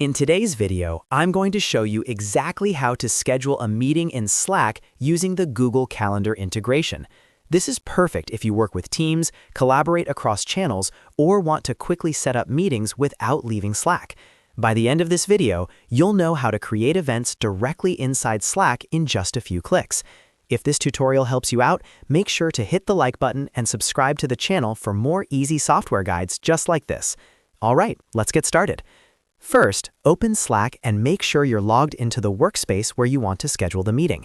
In today's video, I'm going to show you exactly how to schedule a meeting in Slack using the Google Calendar integration. This is perfect if you work with teams, collaborate across channels, or want to quickly set up meetings without leaving Slack. By the end of this video, you'll know how to create events directly inside Slack in just a few clicks. If this tutorial helps you out, make sure to hit the like button and subscribe to the channel for more easy software guides just like this. All right, let's get started. First, open Slack and make sure you're logged into the workspace where you want to schedule the meeting.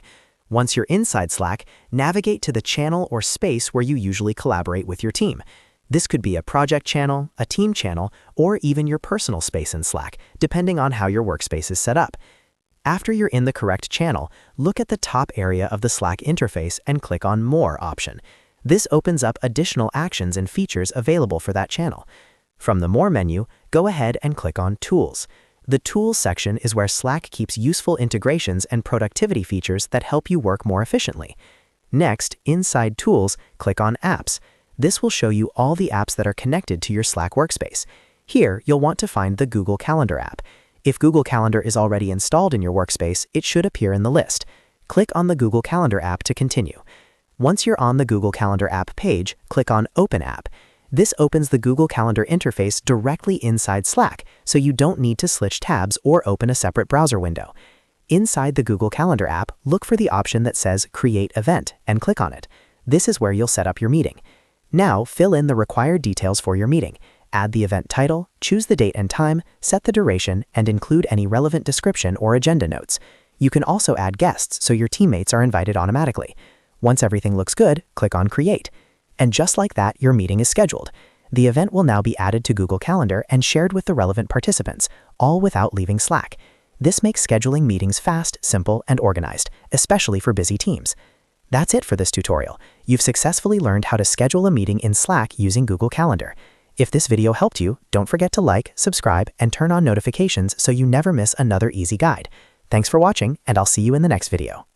Once you're inside Slack, navigate to the channel or space where you usually collaborate with your team. This could be a project channel, a team channel, or even your personal space in Slack, depending on how your workspace is set up. After you're in the correct channel, look at the top area of the Slack interface and click on More option. This opens up additional actions and features available for that channel. From the More menu, go ahead and click on Tools. The Tools section is where Slack keeps useful integrations and productivity features that help you work more efficiently. Next, inside Tools, click on Apps. This will show you all the apps that are connected to your Slack workspace. Here, you'll want to find the Google Calendar app. If Google Calendar is already installed in your workspace, it should appear in the list. Click on the Google Calendar app to continue. Once you're on the Google Calendar app page, click on Open App. This opens the Google Calendar interface directly inside Slack, so you don't need to switch tabs or open a separate browser window. Inside the Google Calendar app, look for the option that says Create Event and click on it. This is where you'll set up your meeting. Now, fill in the required details for your meeting. Add the event title, choose the date and time, set the duration, and include any relevant description or agenda notes. You can also add guests so your teammates are invited automatically. Once everything looks good, click on Create. And just like that, your meeting is scheduled. The event will now be added to Google Calendar and shared with the relevant participants, all without leaving Slack. This makes scheduling meetings fast, simple, and organized, especially for busy teams. That's it for this tutorial. You've successfully learned how to schedule a meeting in Slack using Google Calendar. If this video helped you, don't forget to like, subscribe, and turn on notifications so you never miss another easy guide. Thanks for watching, and I'll see you in the next video.